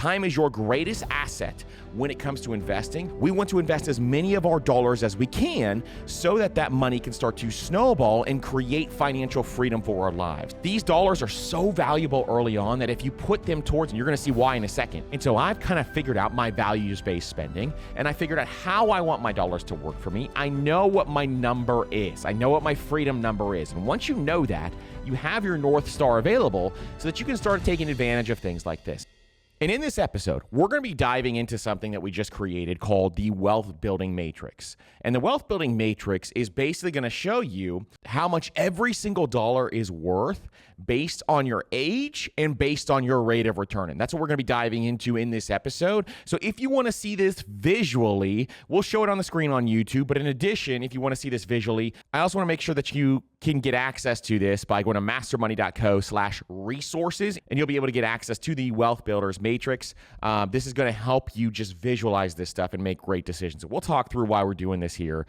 Time is your greatest asset when it comes to investing. We want to invest as many of our dollars as we can so that that money can start to snowball and create financial freedom for our lives. These dollars are so valuable early on that if you put them towards, and you're going to see why in a second. And so I've kind of figured out my values-based spending, and I figured out how I want my dollars to work for me. I know what my number is. I know what my freedom number is. And once you know that, you have your North Star available so that you can start taking advantage of things like this. And in this episode, we're going to be diving into something that we just created called the Wealth Building Matrix. And the Wealth Building Matrix is basically going to show you how much every single dollar is worth based on your age and based on your rate of return. And that's what we're going to be diving into in this episode. So if you want to see this visually, we'll show it on the screen on YouTube. But in addition, if you want to see this visually, I also want to make sure that you can get access to this by going to mastermoney.co/resources, and you'll be able to get access to the Wealth Builders Matrix. This is going to help you just visualize this stuff and make great decisions. We'll talk through why we're doing this here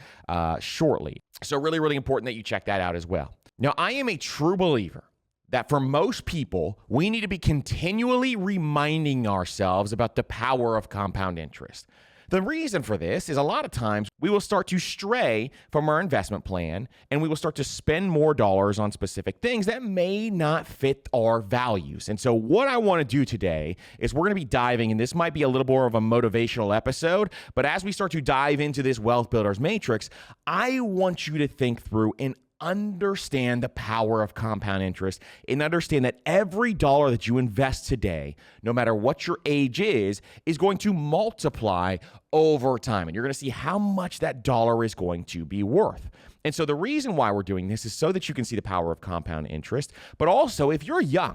shortly. So really, really important that you check that out as well. Now, I am a true believer that for most people, we need to be continually reminding ourselves about the power of compound interest. The reason for this is a lot of times we will start to stray from our investment plan and we will start to spend more dollars on specific things that may not fit our values. And so what I want to do today is we're going to be diving, and this might be a little more of a motivational episode, but as we start to dive into this Wealth Builders Matrix, I want you to think through and understand the power of compound interest and understand that every dollar that you invest today, no matter what your age is going to multiply over time. And you're going to see how much that dollar is going to be worth. And so the reason why we're doing this is so that you can see the power of compound interest. But also, if you're young,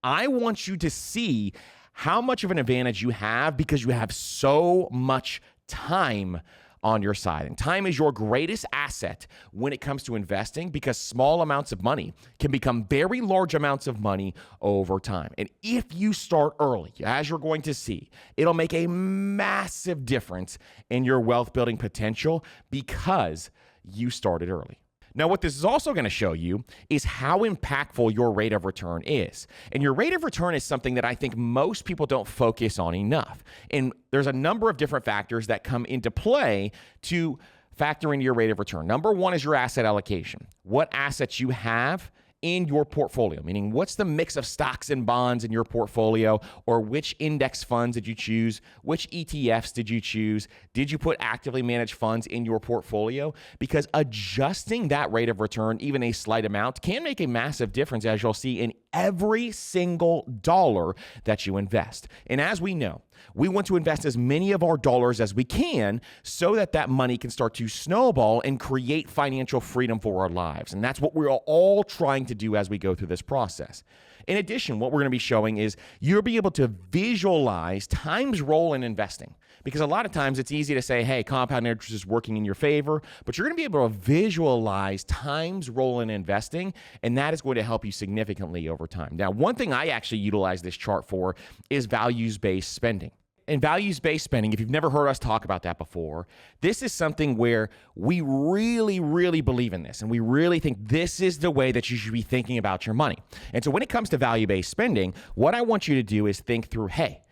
I want you to see how much of an advantage you have because you have so much time on your side. And time is your greatest asset when it comes to investing because small amounts of money can become very large amounts of money over time. And if you start early, as you're going to see, it'll make a massive difference in your wealth building potential because you started early. Now, what this is also going to show you is how impactful your rate of return is. And your rate of return is something that I think most people don't focus on enough. And there's a number of different factors that come into play to factor into your rate of return. Number one is your asset allocation. What assets you have in your portfolio, meaning what's the mix of stocks and bonds in your portfolio, or which index funds did you choose? Which ETFs did you choose? Did you put actively managed funds in your portfolio? Because adjusting that rate of return, even a slight amount, can make a massive difference, as you'll see in every single dollar that you invest. And as we know, we want to invest as many of our dollars as we can so that that money can start to snowball and create financial freedom for our lives. And that's what we're all trying to do as we go through this process. In addition, what we're going to be showing is you'll be able to visualize time's role in investing. Because a lot of times it's easy to say, hey, compound interest is working in your favor, but you're going to be able to visualize time's role in investing, and that is going to help you significantly over time. Now, one thing I actually utilize this chart for is values-based spending. And values-based spending, if you've never heard us talk about that before, this is something where we really, really believe in this. And we really think this is the way that you should be thinking about your money. And so when it comes to value-based spending, what I want you to do is think through, hey,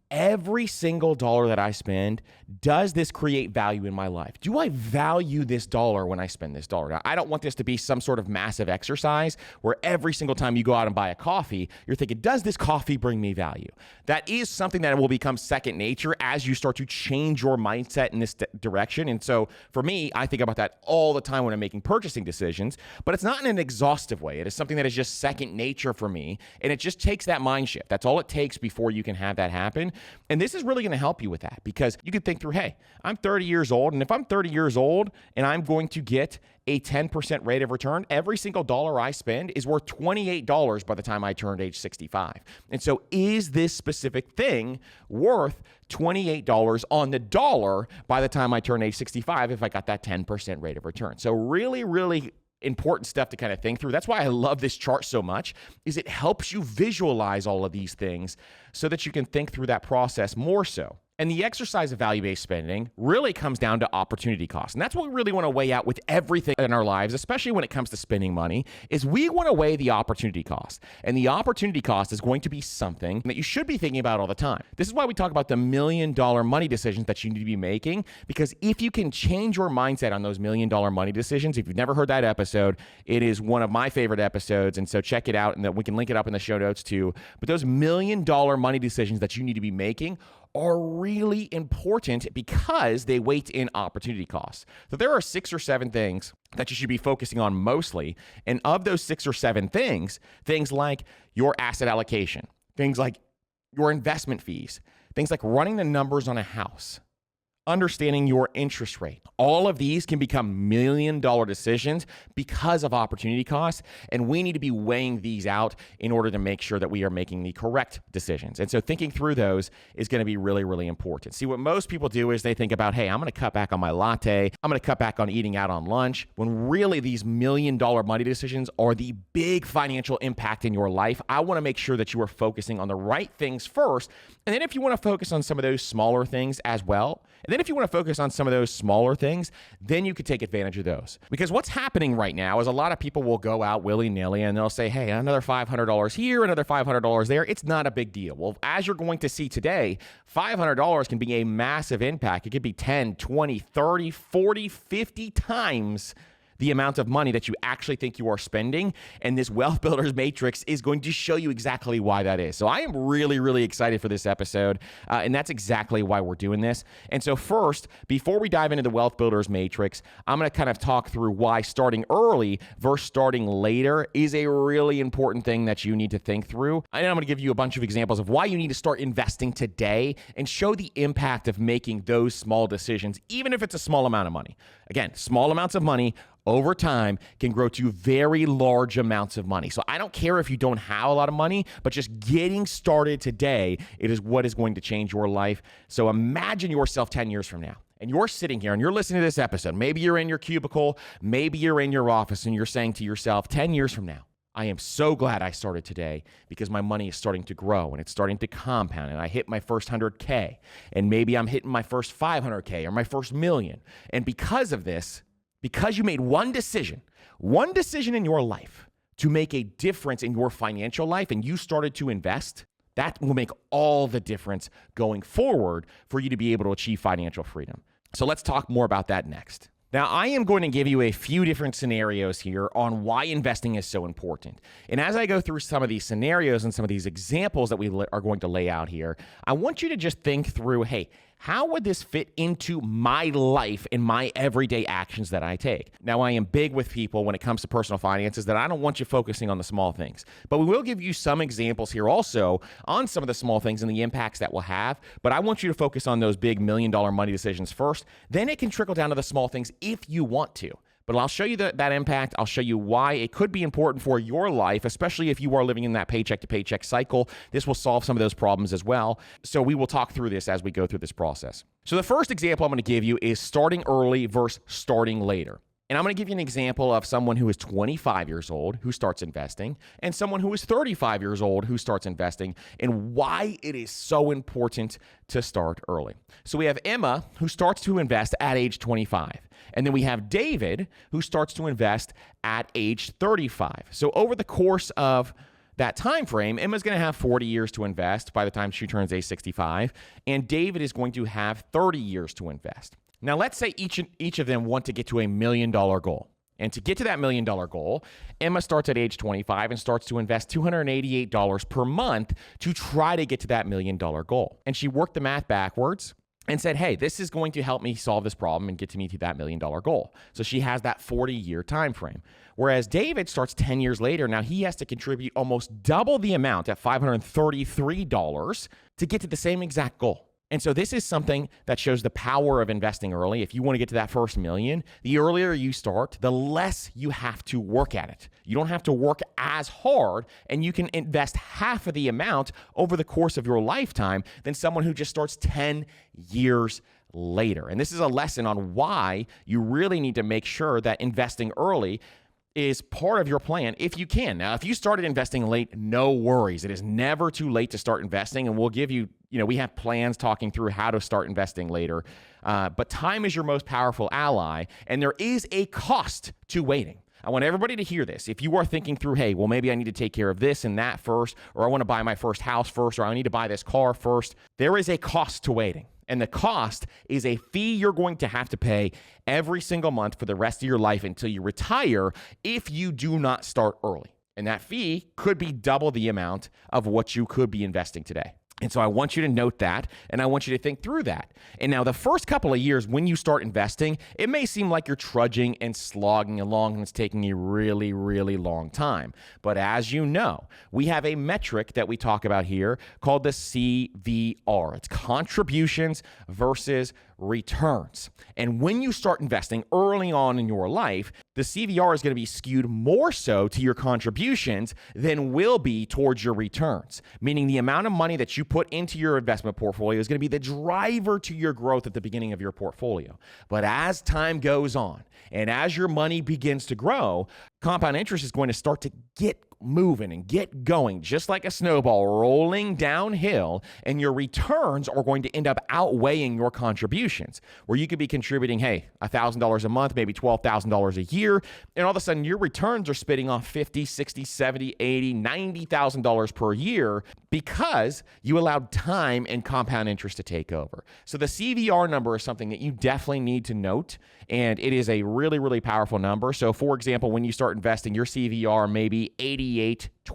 every single dollar that I spend, does this create value in my life? Do I value this dollar when I spend this dollar? Now, I don't want this to be some sort of massive exercise where every single time you go out and buy a coffee, you're thinking, does this coffee bring me value? That is something that will become second nature as you start to change your mindset in this direction. And so for me, I think about that all the time when I'm making purchasing decisions, but it's not in an exhaustive way. It is something that is just second nature for me. And it just takes that mind shift. That's all it takes before you can have that happen. And this is really going to help you with that because you could think through, hey, I'm 30 years old. And if I'm 30 years old and I'm going to get a 10% rate of return, every single dollar I spend is worth $28 by the time I turned age 65. And so is this specific thing worth $28 on the dollar by the time I turn age 65 if I got that 10% rate of return? So really, really important stuff to kind of think through. That's why I love this chart so much, is it helps you visualize all of these things so that you can think through that process more so. And the exercise of value-based spending really comes down to opportunity cost. And that's what we really want to weigh out with everything in our lives, especially when it comes to spending money, is we want to weigh the opportunity cost. And the opportunity cost is going to be something that you should be thinking about all the time. This is why we talk about the $1 million money decisions that you need to be making, because if you can change your mindset on those $1 million money decisions, if you've never heard that episode, it is one of my favorite episodes. And so check it out, and we can link it up in the show notes too. But those $1 million money decisions that you need to be making are really important because they weight in opportunity costs. So there are 6 or 7 things that you should be focusing on mostly. And of those 6 or 7 things, things like your asset allocation, things like your investment fees, things like running the numbers on a house, understanding your interest rate. All of these can become $1 million decisions because of opportunity costs, and we need to be weighing these out in order to make sure that we are making the correct decisions. And so thinking through those is going to be really, really important. See, what most people do is they think about, hey, I'm going to cut back on my latte, I'm going to cut back on eating out on lunch, when really these $1 million money decisions are the big financial impact in your life. I want to make sure that you are focusing on the right things first, and then if you want to focus on some of those smaller things as well, and then if you want to focus on some of those smaller things, then you could take advantage of those. Because what's happening right now is a lot of people will go out willy-nilly and they'll say, hey, another $500 here, another $500 there. It's not a big deal. Well, as you're going to see today, $500 can be a massive impact. It could be 10, 20, 30, 40, 50 times the amount of money that you actually think you are spending. And this Wealth Builders Matrix is going to show you exactly why that is. So I am really, really excited for this episode. And that's exactly why we're doing this. And so first, before we dive into the Wealth Builders Matrix, I'm going to kind of talk through why starting early versus starting later is a really important thing that you need to think through. And I'm going to give you a bunch of examples of why you need to start investing today and show the impact of making those small decisions, even if it's a small amount of money. Again, small amounts of money over time can grow to very large amounts of money. So I don't care if you don't have a lot of money, but just getting started today, it is what is going to change your life. So imagine yourself 10 years from now, and you're sitting here and you're listening to this episode. Maybe you're in your cubicle, maybe you're in your office, and you're saying to yourself, 10 years from now, I am so glad I started today because my money is starting to grow and it's starting to compound, and I hit my first 100K, and maybe I'm hitting my first 500K or my first million. And because of this, because you made one decision in your life to make a difference in your financial life, and you started to invest, that will make all the difference going forward for you to be able to achieve financial freedom. So let's talk more about that next. Now, I am going to give you a few different scenarios here on why investing is so important. And as I go through some of these scenarios and some of these examples that we are going to lay out here, I want you to just think through, hey, how would this fit into my life and my everyday actions that I take? Now, I am big with people when it comes to personal finances that I don't want you focusing on the small things. But we will give you some examples here also on some of the small things and the impacts that we'll have. But I want you to focus on those big $1 million money decisions first. Then it can trickle down to the small things if you want to. But I'll show you that impact. I'll show you why it could be important for your life, especially if you are living in that paycheck to paycheck cycle. This will solve some of those problems as well. So we will talk through this as we go through this process. So the first example I'm going to give you is starting early versus starting later. And I'm going to give you an example of someone who is 25 years old who starts investing and someone who is 35 years old who starts investing, and why it is so important to start early. So we have Emma, who starts to invest at age 25. And then we have David, who starts to invest at age 35. So over the course of that time frame, Emma's going to have 40 years to invest by the time she turns age 65, and David is going to have 30 years to invest. Now, let's say each of them want to get to $1 million goal. And to get to that $1 million goal, Emma starts at age 25 and starts to invest $288 per month to try to get to that $1 million goal. And she worked the math backwards and said, hey, this is going to help me solve this problem and get me to that $1 million goal. So she has that 40-year time frame. Whereas David starts 10 years later. Now he has to contribute almost double the amount at $533 to get to the same exact goal. And so this is something that shows the power of investing early. If you want to get to that first million, the earlier you start, the less you have to work at it. You don't have to work as hard, and you can invest half of the amount over the course of your lifetime than someone who just starts 10 years later. And this is a lesson on why you really need to make sure that investing early is part of your plan if you can. Now, if you started investing late, no worries. It is never too late to start investing, and we'll give you, we have plans talking through how to start investing later. But time is your most powerful ally, and there is a cost to waiting. I want everybody to hear this. If you are thinking through, hey, well, maybe I need to take care of this and that first, or I want to buy my first house first, or I need to buy this car first, there is a cost to waiting. And the cost is a fee you're going to have to pay every single month for the rest of your life until you retire if you do not start early. And that fee could be double the amount of what you could be investing today. And so I want you to note that, and I want you to think through that. And now the first couple of years when you start investing, it may seem like you're trudging and slogging along and it's taking a really, really long time. But as you know, we have a metric that we talk about here called the CVR. It's contributions versus returns. And when you start investing early on in your life, the CVR is going to be skewed more so to your contributions than will be towards your returns, meaning the amount of money that you put into your investment portfolio is going to be the driver to your growth at the beginning of your portfolio. But as time goes on and as your money begins to grow, compound interest is going to start to get moving and get going, just like a snowball rolling downhill, and your returns are going to end up outweighing your contributions, where you could be contributing, hey, $1,000 a month, maybe $12,000 a year, and all of a sudden your returns are spitting off $50, $60, $70, $80, $90,000 per year because you allowed time and compound interest to take over. So the CVR number is something that you definitely need to note, and it is a really, really powerful number. So for example, when you start investing, your CVR may be 88.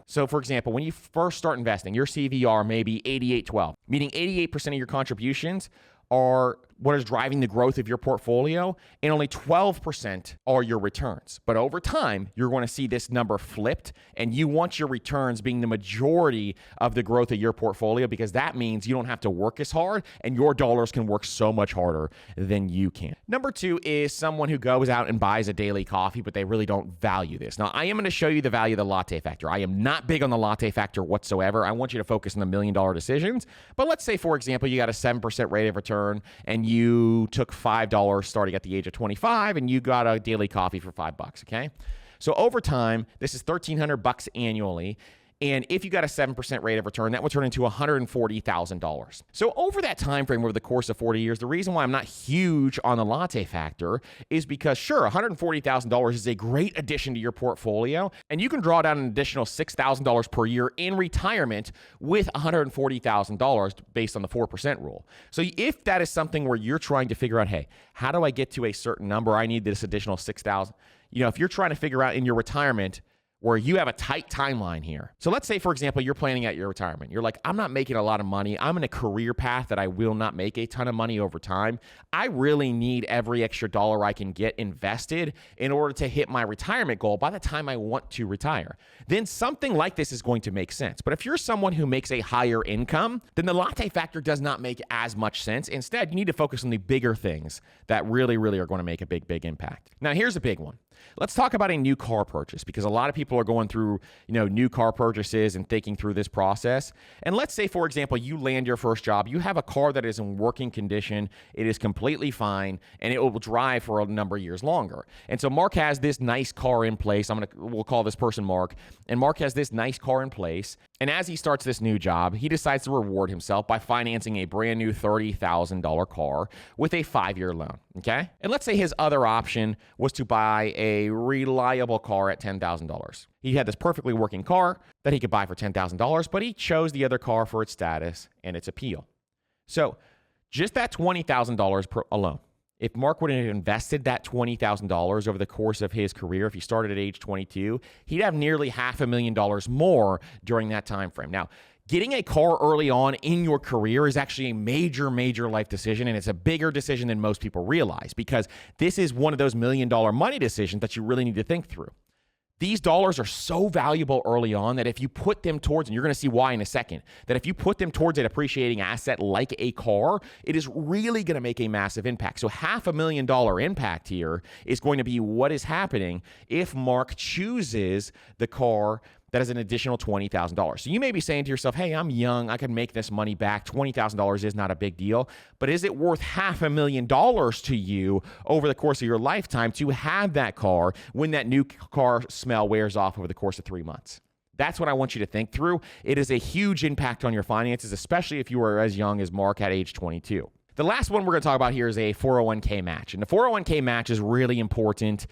So for example, when you first start investing, your CVR may be 88.12, meaning 88% of your contributions are what is driving the growth of your portfolio, and only 12% are your returns. But over time, you're going to see this number flipped, and you want your returns being the majority of the growth of your portfolio, because that means you don't have to work as hard and your dollars can work so much harder than you can. Number two is someone who goes out and buys a daily coffee, but they really don't value this. Now, I am going to show you the value of the latte factor. I am not big on the latte factor whatsoever. I want you to focus on the $1 million decisions. But let's say, for example, you got a 7% rate of return and you took $5 starting at the age of 25 and you got a daily coffee for $5, okay? So over time, this is $1,300 annually. And if you got a 7% rate of return, that would turn into $140,000. So over that time frame, over the course of 40 years, the reason why I'm not huge on the latte factor is because, sure, $140,000 is a great addition to your portfolio, and you can draw down an additional $6,000 per year in retirement with $140,000 based on the 4% rule. So if that is something where you're trying to figure out, hey, how do I get to a certain number? I need this additional $6,000. If you're trying to figure out in your retirement where you have a tight timeline here. So let's say, for example, you're planning out your retirement. You're like, I'm not making a lot of money. I'm in a career path that I will not make a ton of money over time. I really need every extra dollar I can get invested in order to hit my retirement goal by the time I want to retire. Then something like this is going to make sense. But if you're someone who makes a higher income, then the latte factor does not make as much sense. Instead, you need to focus on the bigger things that really, really are going to make a big, big impact. Now, here's a big one. Let's talk about a new car purchase, because a lot of people are going through, new car purchases and thinking through this process. And let's say, for example, you land your first job. You have a car that is in working condition. It is completely fine, and it will drive for a number of years longer. And so Mark has this nice car in place. We'll call this person Mark. And Mark has this nice car in place. And as he starts this new job, he decides to reward himself by financing a brand new $30,000 car with a 5-year loan. Okay? And let's say his other option was to buy a reliable car at $10,000. He had this perfectly working car that he could buy for $10,000, but he chose the other car for its status and its appeal. So just that $20,000 alone. If Mark would have invested that $20,000 over the course of his career, if he started at age 22, he'd have nearly $500,000 more during that time frame. Now, getting a car early on in your career is actually a major, major life decision, and it's a bigger decision than most people realize, because this is one of those $1 million money decisions that you really need to think through. These dollars are so valuable early on that if you put them towards, and you're going to see why in a second, that if you put them towards an appreciating asset like a car, it is really going to make a massive impact. So $500,000 impact here is going to be what is happening if Mark chooses the car that is an additional $20,000. So you may be saying to yourself, hey, I'm young, I can make this money back. $20,000 is not a big deal, but is it worth $500,000 to you over the course of your lifetime to have that car when that new car smell wears off over the course of 3 months? That's what I want you to think through. It is a huge impact on your finances, especially if you are as young as Mark at age 22. The last one we're going to talk about here is a 401k match. And the 401k match is really important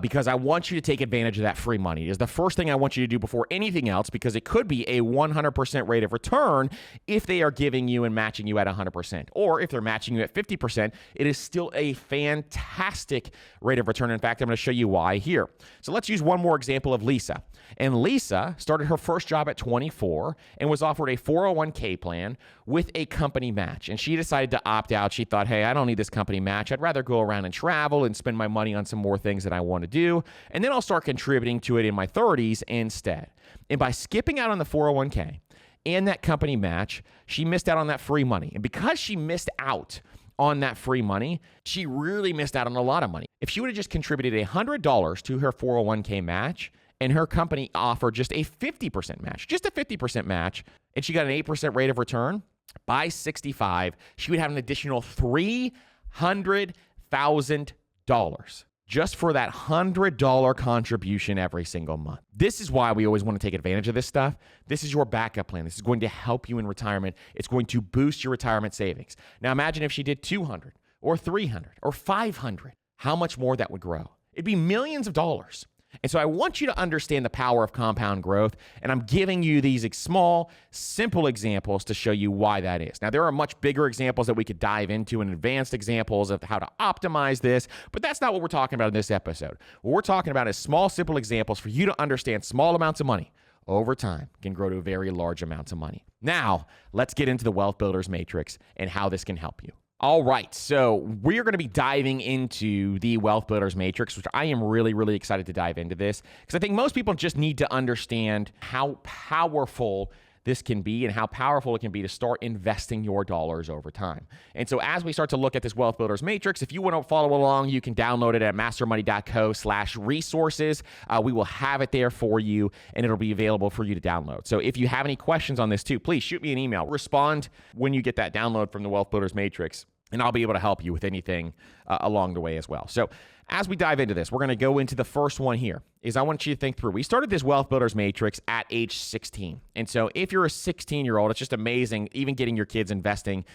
because I want you to take advantage of that free money. It is the first thing I want you to do before anything else because it could be a 100% rate of return if they are giving you and matching you at 100%. Or if they're matching you at 50%, it is still a fantastic rate of return. In fact, I'm going to show you why here. So let's use one more example of Lisa. And Lisa started her first job at 24 and was offered a 401k plan with a company match. And she decided to opt out. She thought, hey, I don't need this company match. I'd rather go around and travel and spend my money on some more things that I want to do. And then I'll start contributing to it in my 30s instead. And by skipping out on the 401k and that company match, she missed out on that free money. And because she missed out on that free money, she really missed out on a lot of money. If she would have just contributed $100 to her 401k match, and her company offered just a 50% match, and she got an 8% rate of return, by 65, she would have an additional $300,000 just for that $100 contribution every single month. This is why we always want to take advantage of this stuff. This is your backup plan. This is going to help you in retirement. It's going to boost your retirement savings. Now imagine if she did 200 or 300 or 500, how much more that would grow. It'd be millions of dollars. And so I want you to understand the power of compound growth, and I'm giving you these small, simple examples to show you why that is. Now, there are much bigger examples that we could dive into and advanced examples of how to optimize this, but that's not what we're talking about in this episode. What we're talking about is small, simple examples for you to understand small amounts of money over time can grow to very large amounts of money. Now, let's get into the Wealth Builders Matrix and how this can help you. All right, so we're going to be diving into the Wealth Builders Matrix, which I am really, really excited to dive into this because I think most people just need to understand how powerful this can be and how powerful it can be to start investing your dollars over time. And so as we start to look at this Wealth Builders Matrix, if you want to follow along, you can download it at mastermoney.co/resources. We will have it there for you, and it'll be available for you to download. So if you have any questions on this too, please shoot me an email. Respond when you get that download from the Wealth Builders Matrix, and I'll be able to help you with anything along the way as well. So as we dive into this, we're going to go into the first one here. Is I want you to think through. We started this Wealth Builders Matrix at age 16. And so if you're a 16-year-old, it's just amazing. Even getting your kids investing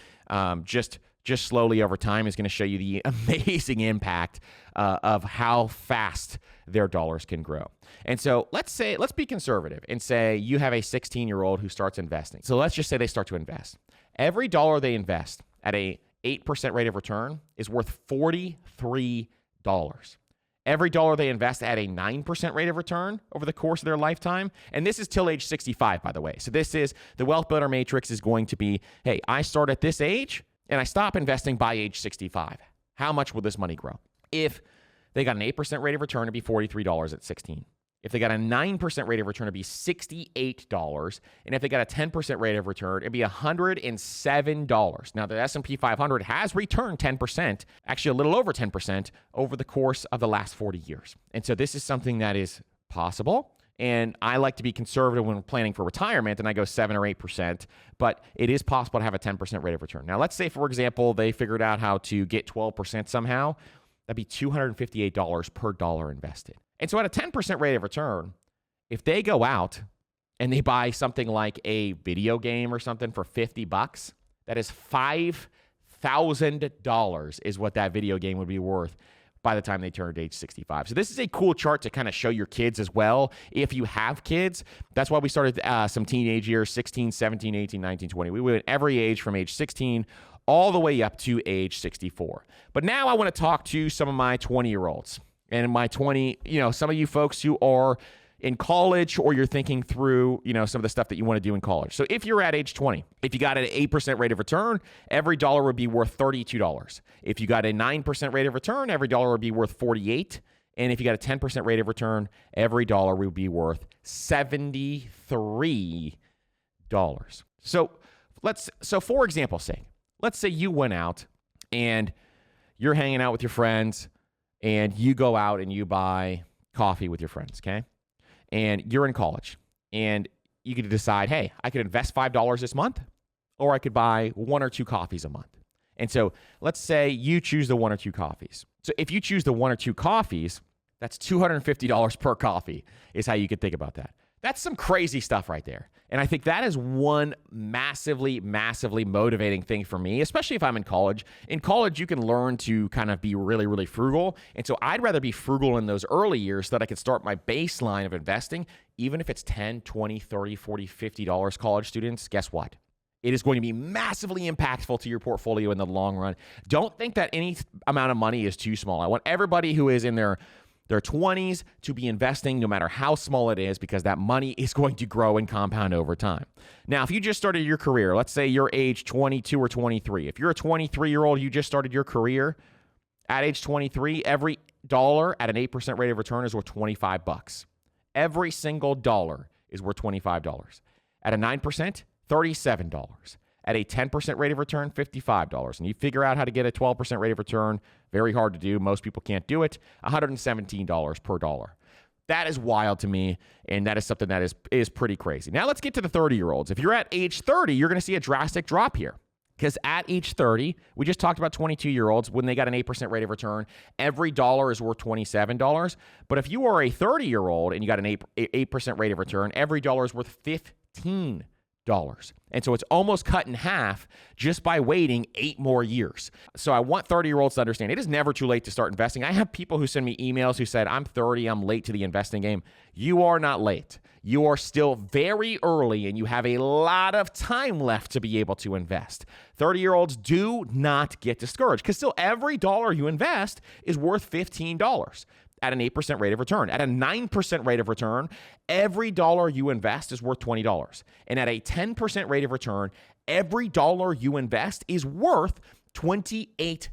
just slowly over time is going to show you the amazing impact of how fast their dollars can grow. And so let's be conservative and say you have a 16-year-old who starts investing. So let's just say they start to invest. Every dollar they invest at a 8% rate of return is worth $43. Every dollar they invest at a 9% rate of return over the course of their lifetime, and this is till age 65, by the way. So this is, the Wealth Builder Matrix is going to be, hey, I start at this age, and I stop investing by age 65. How much will this money grow? If they got an 8% rate of return, it'd be $43 at 16. If they got a 9% rate of return, it'd be $68. And if they got a 10% rate of return, it'd be $107. Now, the S&P 500 has returned 10%, actually a little over 10%, over the course of the last 40 years. And so this is something that is possible. And I like to be conservative when planning for retirement, and I go 7 or 8%, but it is possible to have a 10% rate of return. Now, let's say, for example, they figured out how to get 12% somehow. That'd be $258 per dollar invested. And so at a 10% rate of return, if they go out and they buy something like a video game or something for $50, that is $5,000 is what that video game would be worth by the time they turned age 65. So this is a cool chart to kind of show your kids as well. If you have kids, that's why we started some teenage years, 16, 17, 18, 19, 20. We went every age from age 16 all the way up to age 64. But now I want to talk to some of my 20-year-olds. And in my 20, some of you folks who are in college or you're thinking through, some of the stuff that you want to do in college. So if you're at age 20, if you got an 8% rate of return, every dollar would be worth $32. If you got a 9% rate of return, every dollar would be worth $48. And if you got a 10% rate of return, every dollar would be worth $73. So for example's sake, let's say you went out and you're hanging out with your friends and you go out and you buy coffee with your friends, okay? And you're in college. And you could decide, hey, I could invest $5 this month, or I could buy 1 or 2 coffees a month. And so let's say you choose the 1 or 2 coffees. So if you choose the 1 or 2 coffees, that's $250 per coffee is how you could think about that. That's some crazy stuff right there. And I think that is one massively, massively motivating thing for me, especially if I'm in college. In college, you can learn to kind of be really, really frugal. And so I'd rather be frugal in those early years so that I could start my baseline of investing, even if it's $10, $20, $30, $40, $50 college students. Guess what? It is going to be massively impactful to your portfolio in the long run. Don't think that any amount of money is too small. I want everybody who is in their 20s to be investing no matter how small it is, because that money is going to grow and compound over time. Now, if you just started your career, let's say you're age 22 or 23. If you're a 23-year-old, you just started your career at age 23, every dollar at an 8% rate of return is worth $25. Every single dollar is worth $25. At a 9%, $37. At a 10% rate of return, $55. And you figure out how to get a 12% rate of return, very hard to do. Most people can't do it. $117 per dollar. That is wild to me, and that is something that is pretty crazy. Now let's get to the 30-year-olds. If you're at age 30, you're going to see a drastic drop here. Because at age 30, we just talked about 22-year-olds when they got an 8% rate of return. Every dollar is worth $27. But if you are a 30-year-old and you got an 8% rate of return, every dollar is worth $15. And so it's almost cut in half just by waiting 8 more years. So I want 30-year-olds to understand it is never too late to start investing. I have people who send me emails who said, I'm 30, I'm late to the investing game. You are not late. You are still very early, and you have a lot of time left to be able to invest. 30-year-olds do not get discouraged, because still every dollar you invest is worth $15 at an 8% rate of return. At a 9% rate of return, every dollar you invest is worth $20. And at a 10% rate of return, every dollar you invest is worth $28.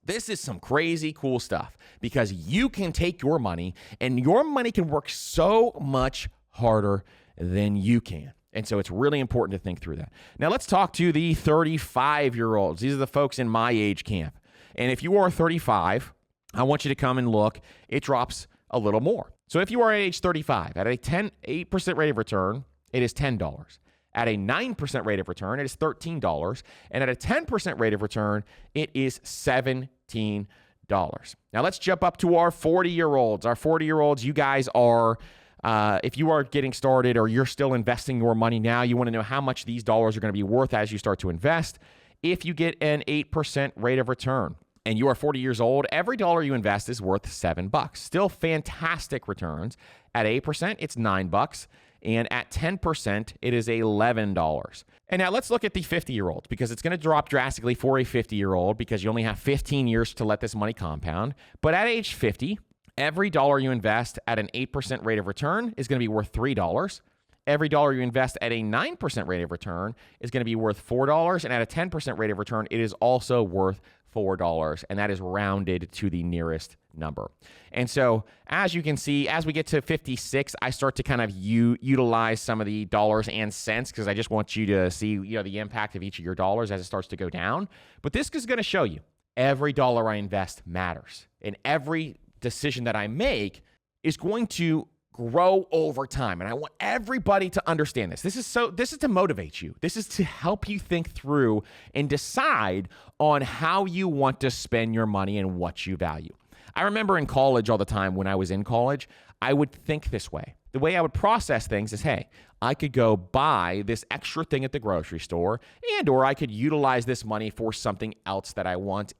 This is some crazy cool stuff, because you can take your money and your money can work so much harder than you can. And so it's really important to think through that. Now let's talk to the 35-year-olds. These are the folks in my age camp. And if you are 35, I want you to come and look. It drops a little more. So if you are at age 35, at a 8% rate of return, it is $10. At a 9% rate of return, it is $13. And at a 10% rate of return, it is $17. Now let's jump up to our 40-year-olds. Our 40-year-olds, you guys are, if you are getting started or you're still investing your money now, you want to know how much these dollars are going to be worth as you start to invest. If you get an 8% rate of return, and you are 40 years old, every dollar you invest is worth $7. Still fantastic returns. At 8%, it's $9. And at 10%, it is $11. And now let's look at the 50-year-old, because it's going to drop drastically for a 50-year-old because you only have 15 years to let this money compound. But at age 50, every dollar you invest at an 8% rate of return is going to be worth $3. Every dollar you invest at a 9% rate of return is going to be worth $4. And at a 10% rate of return, it is also worth $4, and that is rounded to the nearest number. And so, as you can see, as we get to 56, I start to kind of utilize some of the dollars and cents, because I just want you to see, the impact of each of your dollars as it starts to go down. But this is going to show you every dollar I invest matters, and every decision that I make is going to grow over time. And I want everybody to understand this. This is to motivate you. This is to help you think through and decide on how you want to spend your money and what you value. I remember in college all the time, when I was in college, I would think this way. The way I would process things is, hey, I could go buy this extra thing at the grocery store, or I could utilize this money for something else that I want,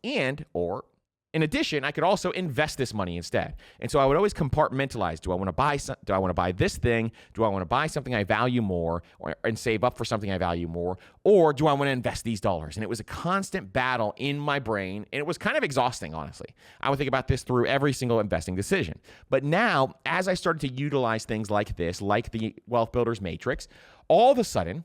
or in addition, I could also invest this money instead. And so I would always compartmentalize. Do I want to buy this thing? Do I want to buy something I value more and save up for something I value more? Or do I want to invest these dollars? And it was a constant battle in my brain, and it was kind of exhausting, honestly. I would think about this through every single investing decision. But now, as I started to utilize things like this, like the Wealth Builders Matrix, all of a sudden,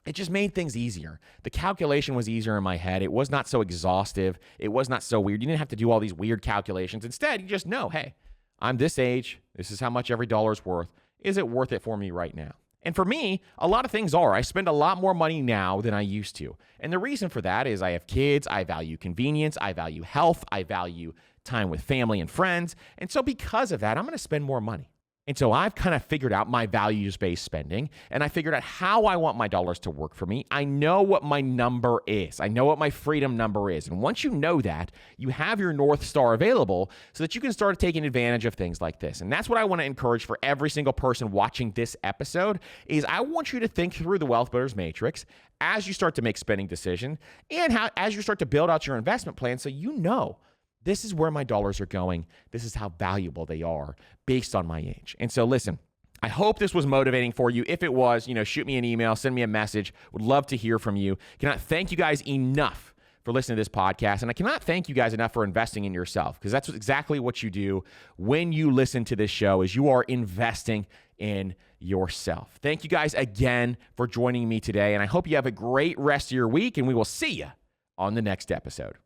it just made things easier. The calculation was easier in my head. It was not so exhaustive. It was not so weird. You didn't have to do all these weird calculations. Instead, you just know, hey, I'm this age. This is how much every dollar is worth. Is it worth it for me right now? And for me, a lot of things are. I spend a lot more money now than I used to. And the reason for that is I have kids. I value convenience. I value health. I value time with family and friends. And so because of that, I'm going to spend more money. And so I've kind of figured out my values-based spending, and I figured out how I want my dollars to work for me. I know what my number is. I know what my freedom number is. And once you know that, you have your North Star available so that you can start taking advantage of things like this. And that's what I want to encourage for every single person watching this episode is I want you to think through the Wealth Builders Matrix as you start to make spending decisions and as you start to build out your investment plan so you know this is where my dollars are going. This is how valuable they are based on my age. And so listen, I hope this was motivating for you. If it was, shoot me an email, send me a message. Would love to hear from you. Cannot thank you guys enough for listening to this podcast. And I cannot thank you guys enough for investing in yourself, because that's exactly what you do when you listen to this show is you are investing in yourself. Thank you guys again for joining me today. And I hope you have a great rest of your week, and we will see you on the next episode.